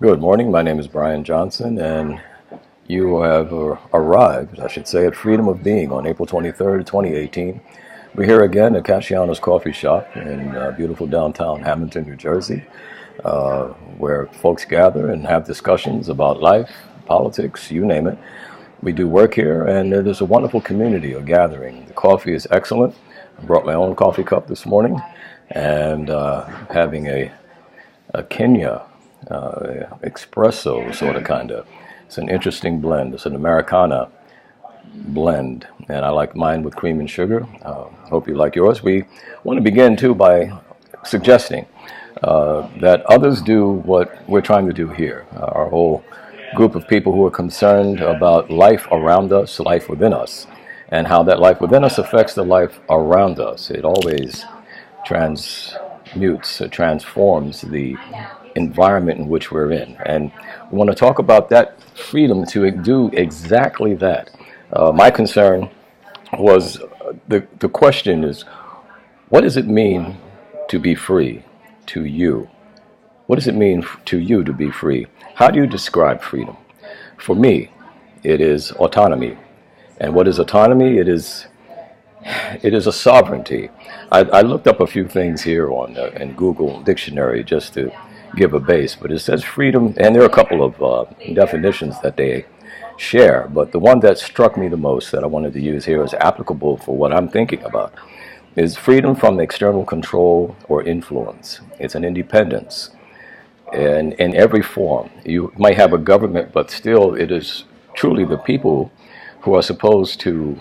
Good morning. My name is Brian Johnson, and you have arrived, I should say, at Freedom of Being on April 23rd, 2018. We're here again at Casciano's Coffee Shop in beautiful downtown Hamilton, New Jersey, where folks gather and have discussions about life, politics, you name it. We do work here, and it is a wonderful community, a gathering. The coffee is excellent. I brought my own coffee cup this morning, and having a Kenya espresso sort of kind of. It's an interesting blend. It's an Americana blend, and I like mine with cream and sugar. Hope you like yours. We want to begin too by suggesting that others do what we're trying to do here. Our whole group of people who are concerned about life around us, life within us, and how that life within us affects the life around us. It always transmutes, it transforms the environment in which we're in. And we want to talk about that freedom to do exactly that. My concern was the question is, what does it mean to be free to you? What does it mean to you to be free? How do you describe freedom? For me, it is autonomy. And what is autonomy? It is a sovereignty. I looked up a few things here on in Google Dictionary just to give a base, but it says freedom, and there are a couple of definitions that they share, but the one that struck me the most that I wanted to use here is applicable for what I'm thinking about is freedom from external control or influence. It's an independence, and in every form. You might have a government, but still it is truly the people who are supposed to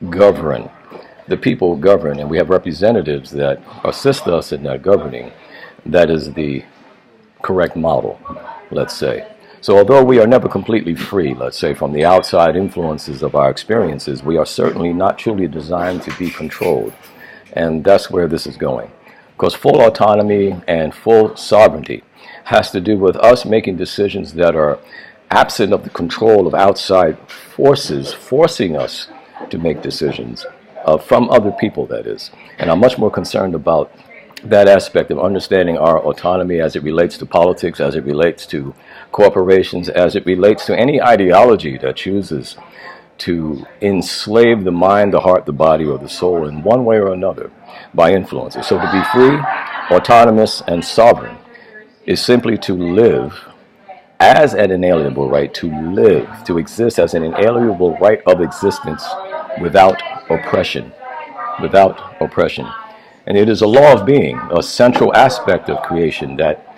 govern. The people govern, and we have representatives that assist us in that governing. That is the correct model, let's say. So although we are never completely free, let's say, from the outside influences of our experiences, we are certainly not truly designed to be controlled. And that's where this is going. Because full autonomy and full sovereignty has to do with us making decisions that are absent of the control of outside forces, forcing us to make decisions from other people, that is. And I'm much more concerned about that aspect of understanding our autonomy as it relates to politics, as it relates to corporations, as it relates to any ideology that chooses to enslave the mind, the heart, the body, or the soul in one way or another by influences. So to be free, autonomous, and sovereign is simply to live as an inalienable right, to live, to exist as an inalienable right of existence without oppression, without oppression. And it is a law of being, a central aspect of creation that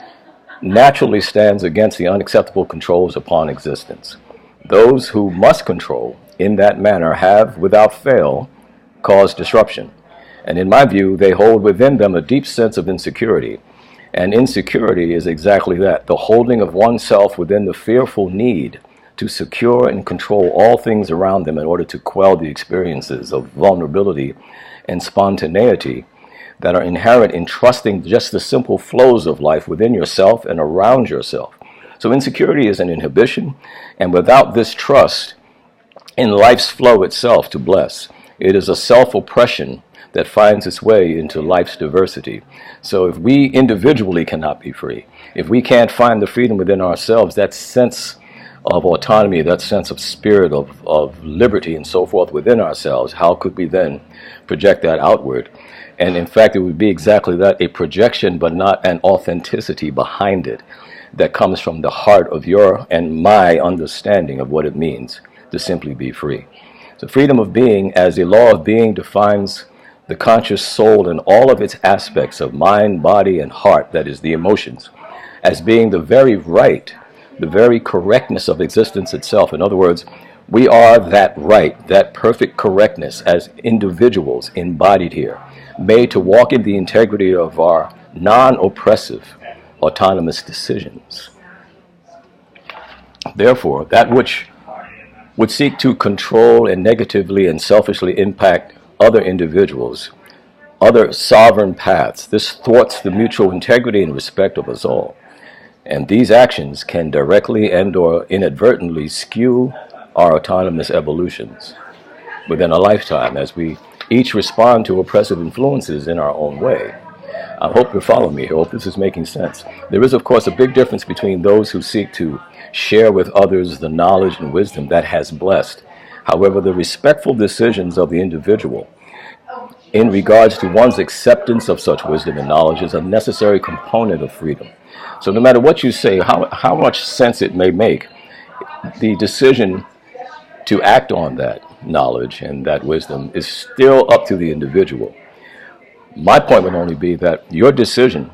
naturally stands against the unacceptable controls upon existence. Those who must control in that manner have, without fail, caused disruption. And in my view, they hold within them a deep sense of insecurity. And insecurity is exactly that, the holding of oneself within the fearful need to secure and control all things around them in order to quell the experiences of vulnerability and spontaneity that are inherent in trusting just the simple flows of life within yourself and around yourself. So insecurity is an inhibition, and without this trust in life's flow itself to bless, it is a self-oppression that finds its way into life's diversity. So if we individually cannot be free, if we can't find the freedom within ourselves, that sense of autonomy, that sense of spirit, of liberty and so forth within ourselves, how could we then project that outward? And in fact, it would be exactly that, a projection, but not an authenticity behind it that comes from the heart of your and my understanding of what it means to simply be free. So freedom of being as a law of being defines the conscious soul in all of its aspects of mind, body, and heart, that is the emotions, as being the very right, the very correctness of existence itself. In other words, we are that right, that perfect correctness as individuals embodied here, made to walk in the integrity of our non-oppressive, autonomous decisions. Therefore, that which would seek to control and negatively and selfishly impact other individuals, other sovereign paths, this thwarts the mutual integrity and respect of us all. And these actions can directly and or inadvertently skew our autonomous evolutions within a lifetime as we each respond to oppressive influences in our own way. I hope you follow me. I hope this is making sense. There is, of course, a big difference between those who seek to share with others the knowledge and wisdom that has blessed. However, the respectful decisions of the individual in regards to one's acceptance of such wisdom and knowledge is a necessary component of freedom. So no matter what you say, how much sense it may make, the decision to act on that knowledge and that wisdom is still up to the individual. My point would only be that your decision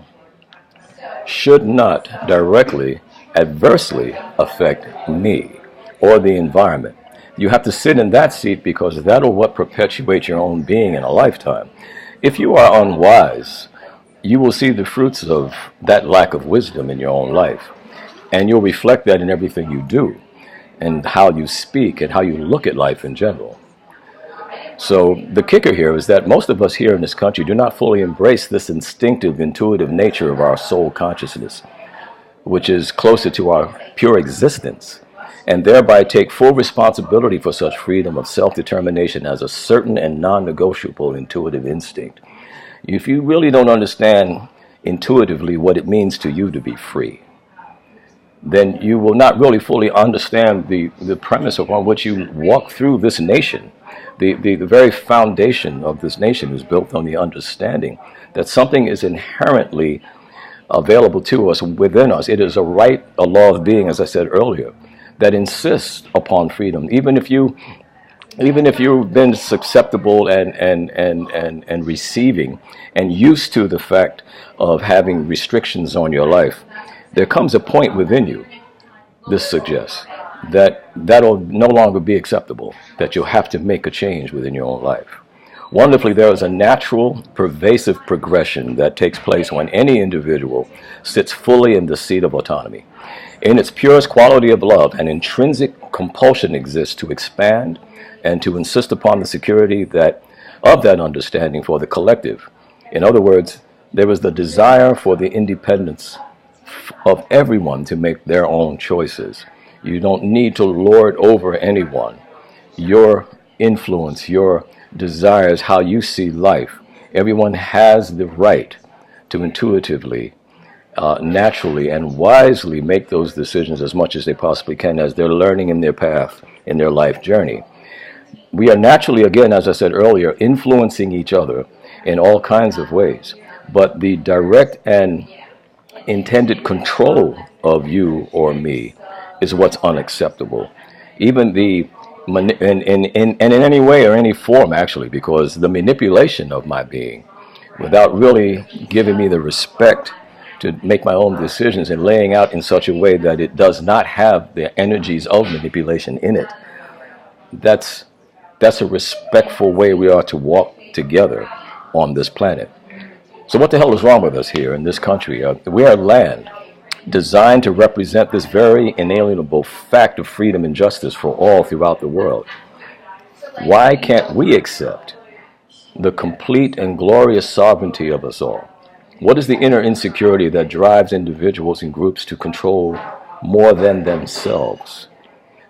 should not directly, adversely affect me or the environment. You have to sit in that seat because that'll what perpetuates your own being in a lifetime. If you are unwise, you will see the fruits of that lack of wisdom in your own life. And you'll reflect that in everything you do and how you speak and how you look at life in general. So the kicker here is that most of us here in this country do not fully embrace this instinctive, intuitive nature of our soul consciousness, which is closer to our pure existence, and thereby take full responsibility for such freedom of self-determination as a certain and non-negotiable intuitive instinct. If you really don't understand intuitively what it means to you to be free, then you will not really fully understand the premise upon which you walk through this nation. The very foundation of this nation is built on the understanding that something is inherently available to us, within us. It is a right, a law of being, as I said earlier, that insists upon freedom. Even if you've been susceptible and receiving and used to the fact of having restrictions on your life, there comes a point within you, this suggests, that that'll no longer be acceptable, that you'll have to make a change within your own life. Wonderfully, there is a natural, pervasive progression that takes place when any individual sits fully in the seat of autonomy. In its purest quality of love, an intrinsic compulsion exists to expand and to insist upon the security of that understanding for the collective. In other words, there is the desire for the independence of everyone to make their own choices. You don't need to lord over anyone. Your influence, your desires, how you see life. Everyone has the right to intuitively, naturally, and wisely make those decisions as much as they possibly can as they're learning in their path, in their life journey. We are naturally, again, as I said earlier, influencing each other in all kinds of ways. But the direct and intended control of you or me is what's unacceptable. Even in any way or any form, actually, because the manipulation of my being without really giving me the respect to make my own decisions and laying out in such a way that it does not have the energies of manipulation in it, that's a respectful way we are to walk together on this planet. So what the hell is wrong with us here in this country? We are land designed to represent this very inalienable fact of freedom and justice for all throughout the world. Why can't we accept the complete and glorious sovereignty of us all? What is the inner insecurity that drives individuals and groups to control more than themselves?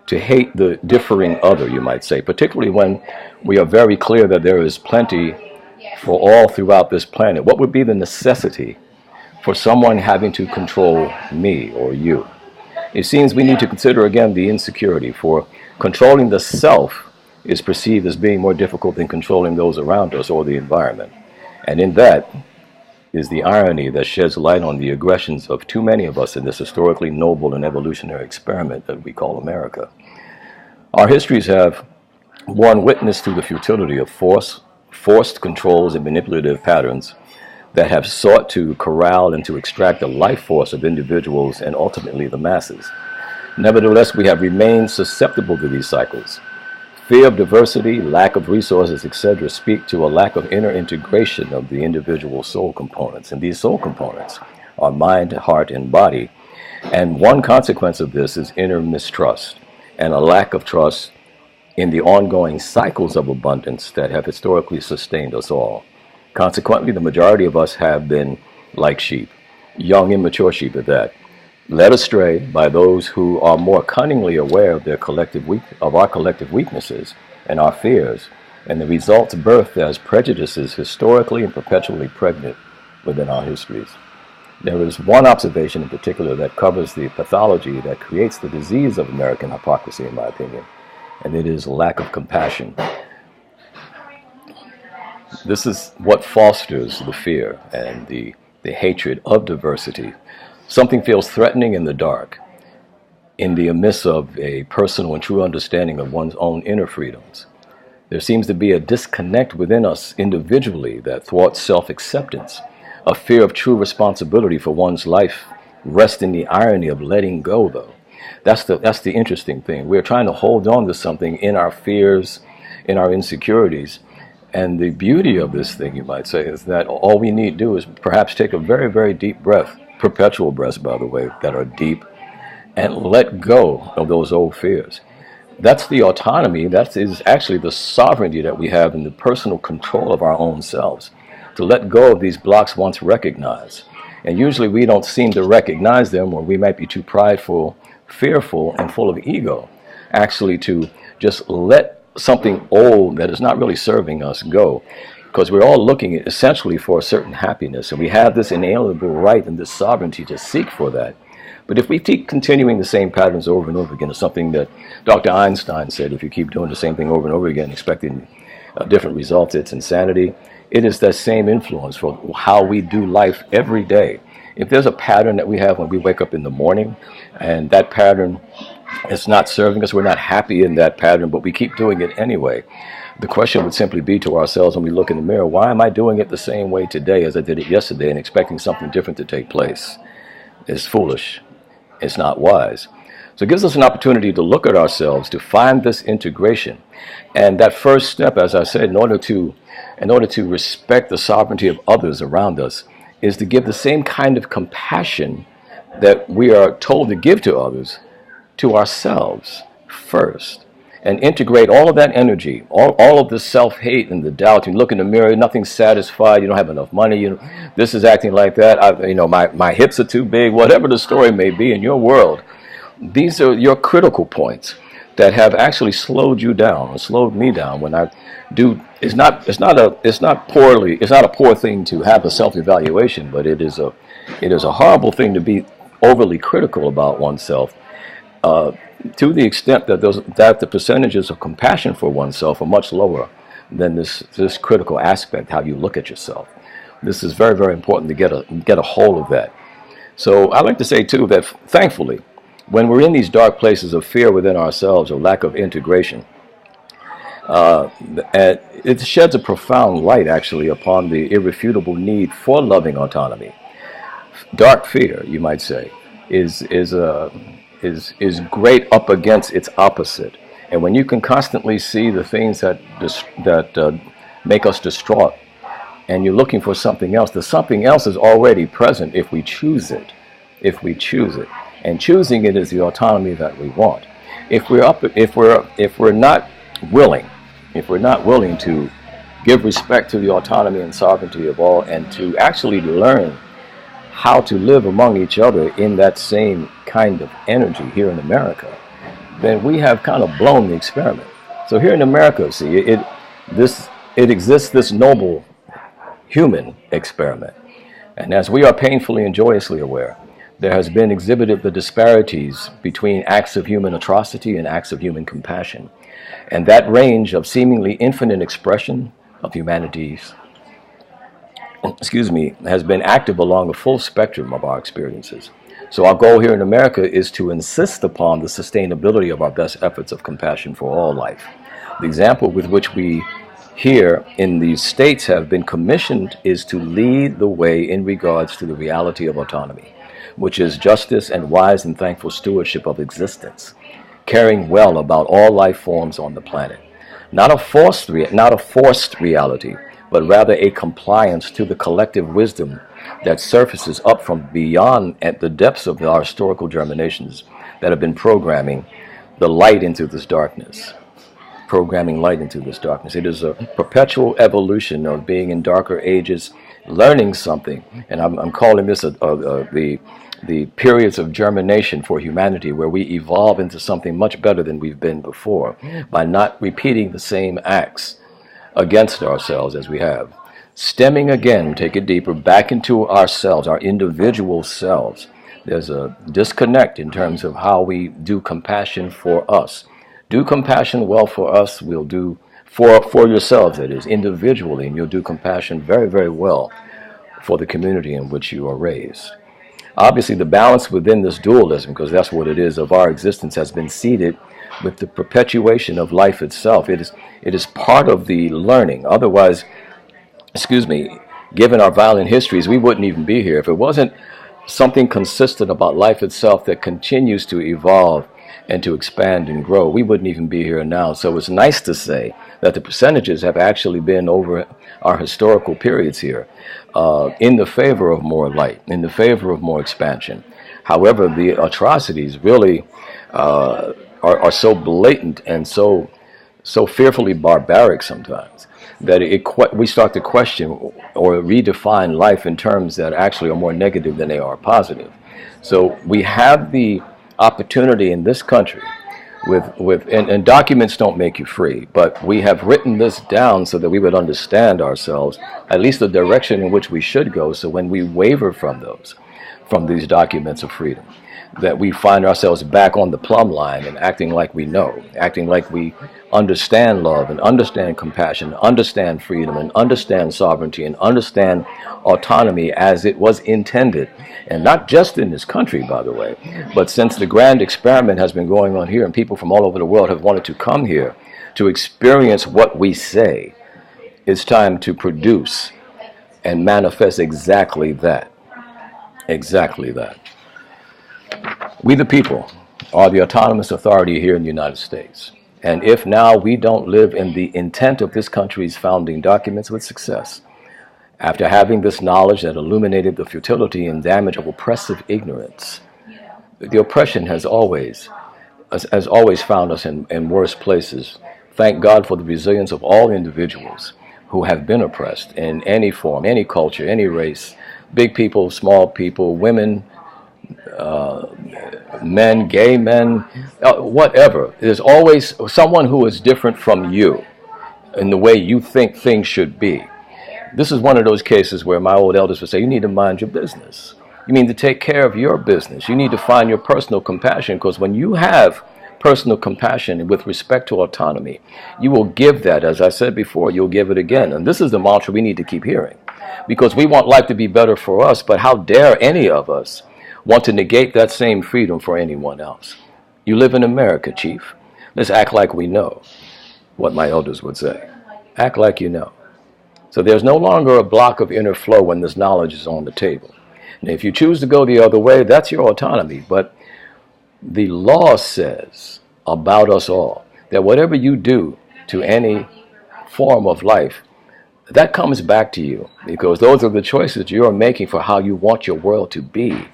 To hate the differing other, you might say, particularly when we are very clear that there is plenty for all throughout this planet. What would be the necessity for someone having to control me or you? It seems we need to consider again the insecurity, for controlling the self is perceived as being more difficult than controlling those around us or the environment. And in that is the irony that sheds light on the aggressions of too many of us in this historically noble and evolutionary experiment that we call America. Our histories have borne witness to the futility of forced controls and manipulative patterns that have sought to corral and to extract the life force of individuals and ultimately the masses. Nevertheless, we have remained susceptible to these cycles. Fear of diversity, lack of resources, etc. speak to a lack of inner integration of the individual soul components. And these soul components are mind, heart, and body. And one consequence of this is inner mistrust and a lack of trust in the ongoing cycles of abundance that have historically sustained us all. Consequently, the majority of us have been like sheep, young, immature sheep at that, led astray by those who are more cunningly aware of our collective weaknesses and our fears, and the results birthed as prejudices historically and perpetually pregnant within our histories. There is one observation in particular that covers the pathology that creates the disease of American hypocrisy, in my opinion, and it is lack of compassion. This is what fosters the fear and the hatred of diversity. Something feels threatening in the dark, in the midst of a personal and true understanding of one's own inner freedoms. There seems to be a disconnect within us individually that thwarts self-acceptance. A fear of true responsibility for one's life rests in the irony of letting go, though. That's the interesting thing. We're trying to hold on to something in our fears, in our insecurities. And the beauty of this thing, you might say, is that all we need to do is perhaps take a very, very deep breath, perpetual breaths, by the way, that are deep, and let go of those old fears. That's the autonomy. That is actually the sovereignty that we have in the personal control of our own selves. To let go of these blocks once recognized. And usually we don't seem to recognize them, or we might be too prideful, fearful, and full of ego, actually to just let something old that is not really serving us go. Because we're all looking essentially for a certain happiness, and we have this inalienable right and this sovereignty to seek for that. But if we keep continuing the same patterns over and over again, it's something that Dr. Einstein said, if you keep doing the same thing over and over again, expecting different results, it's insanity. It is that same influence for how we do life every day. If there's a pattern that we have when we wake up in the morning, and that pattern is not serving us, we're not happy in that pattern, but we keep doing it anyway. The question would simply be to ourselves when we look in the mirror, why am I doing it the same way today as I did it yesterday and expecting something different to take place? It's foolish. It's not wise. So it gives us an opportunity to look at ourselves, to find this integration. And that first step, as I said, in order to respect the sovereignty of others around us, is to give the same kind of compassion that we are told to give to others, to ourselves first. And integrate all of that energy, all of the self-hate and the doubt. You look in the mirror, nothing's satisfied, you don't have enough money, this is acting like that, my hips are too big, whatever the story may be in your world. These are your critical points that have actually slowed you down, or slowed me down when I do. It's not a poor thing to have a self-evaluation, but it is a horrible thing to be overly critical about oneself. To the extent that the percentages of compassion for oneself are much lower than this critical aspect, how you look at yourself. This is very, very important to get a hold of that. So I like to say too that thankfully, when we're in these dark places of fear within ourselves or lack of integration, it sheds a profound light actually upon the irrefutable need for loving autonomy. Dark fear, you might say, is great up against its opposite. And when you can constantly see the things that make us distraught, and you're looking for something else, the something else is already present if we choose it. If we choose it, and choosing it is the autonomy that we want. If we're not willing to give respect to the autonomy and sovereignty of all, and to actually learn how to live among each other in that same kind of energy here in America, then we have kind of blown the experiment. So here in America, see, it exists, this noble human experiment. And as we are painfully and joyously aware, there has been exhibited the disparities between acts of human atrocity and acts of human compassion. And that range of seemingly infinite expression of humanity's has been active along the full spectrum of our experiences. So our goal here in America is to insist upon the sustainability of our best efforts of compassion for all life. The example with which we here in the states have been commissioned is to lead the way in regards to the reality of autonomy, which is justice and wise and thankful stewardship of existence, caring well about all life forms on the planet. Not a forced reality, but rather a compliance to the collective wisdom that surfaces up from beyond at the depths of our historical germinations that have been programming the light into this darkness. It is a perpetual evolution of being in darker ages, learning something, and I'm calling this the periods of germination for humanity, where we evolve into something much better than we've been before by not repeating the same acts against ourselves as we have. stemming again, take it deeper, back into ourselves, our individual selves. There's a disconnect in terms of how we do compassion for us. Do compassion well for us, we'll do for yourselves, that is, individually, and you'll do compassion very, very well for the community in which you are raised. Obviously, the balance within this dualism, because that's what it is, of our existence has been seeded with the perpetuation of life itself. It is part of the learning. Otherwise, excuse me, given our violent histories, we wouldn't even be here if it wasn't something consistent about life itself that continues to evolve and to expand and grow. We wouldn't even be here now. So it's nice to say that the percentages have actually been over our historical periods here in the favor of more light, in the favor of more expansion. However, the atrocities really are so blatant and so fearfully barbaric sometimes that we start to question or redefine life in terms that actually are more negative than they are positive. So we have the opportunity in this country and documents don't make you free, but we have written this down so that we would understand ourselves, at least the direction in which we should go, so when we waver from these documents of freedom, that we find ourselves back on the plumb line and acting like we know, acting like we understand love and understand compassion, understand freedom and understand sovereignty and understand autonomy as it was intended. And not just in this country, by the way, but since the grand experiment has been going on here and people from all over the world have wanted to come here to experience what we say, it's time to produce and manifest exactly that. Exactly that. We the people are the autonomous authority here in the United States. And if now we don't live in the intent of this country's founding documents with success, after having this knowledge that illuminated the futility and damage of oppressive ignorance, the oppression has always found us in worse places. Thank God for the resilience of all individuals who have been oppressed in any form, any culture, any race, big people, small people, women, men, gay men, whatever. There's always someone who is different from you in the way you think things should be. This is one of those cases where my old elders would say, you need to mind your business. You need to take care of your business. You need to find your personal compassion, because when you have personal compassion with respect to autonomy, you will give that, as I said before, you'll give it again. And this is the mantra we need to keep hearing, because we want life to be better for us, but how dare any of us want to negate that same freedom for anyone else? You live in America, Chief. Let's act like we know what my elders would say. Act like you know. So there's no longer a block of inner flow when this knowledge is on the table. And if you choose to go the other way, that's your autonomy. But the law says about us all that whatever you do to any form of life, that comes back to you, because those are the choices you're making for how you want your world to be.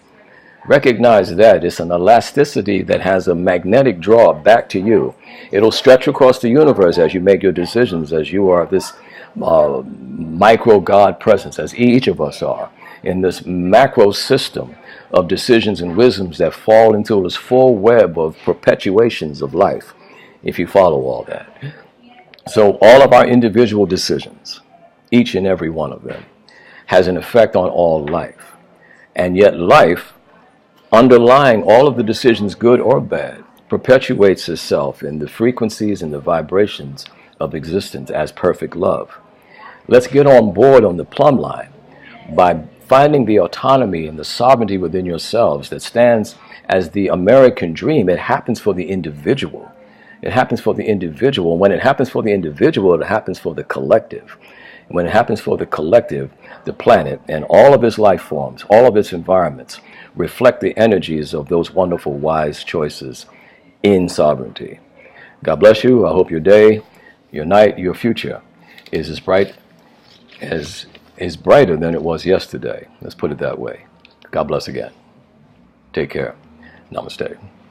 Recognize that it's an elasticity that has a magnetic draw back to you. It'll stretch across the universe as you make your decisions, as you are this micro God presence, as each of us are, in this macro system of decisions and wisdoms that fall into this full web of perpetuations of life, if you follow all that. So all of our individual decisions, each and every one of them, has an effect on all life. And yet life, underlying all of the decisions, good or bad, perpetuates itself in the frequencies and the vibrations of existence as perfect love. Let's get on board on the plumb line by finding the autonomy and the sovereignty within yourselves that stands as the American dream. It happens for the individual. It happens for the individual. When it happens for the individual, it happens for the collective. And when it happens for the collective, the planet and all of its life forms, all of its environments, reflect the energies of those wonderful, wise choices in sovereignty. God bless you. I hope your day, your night, your future is as bright is brighter than it was yesterday. Let's put it that way. God bless again. Take care. Namaste.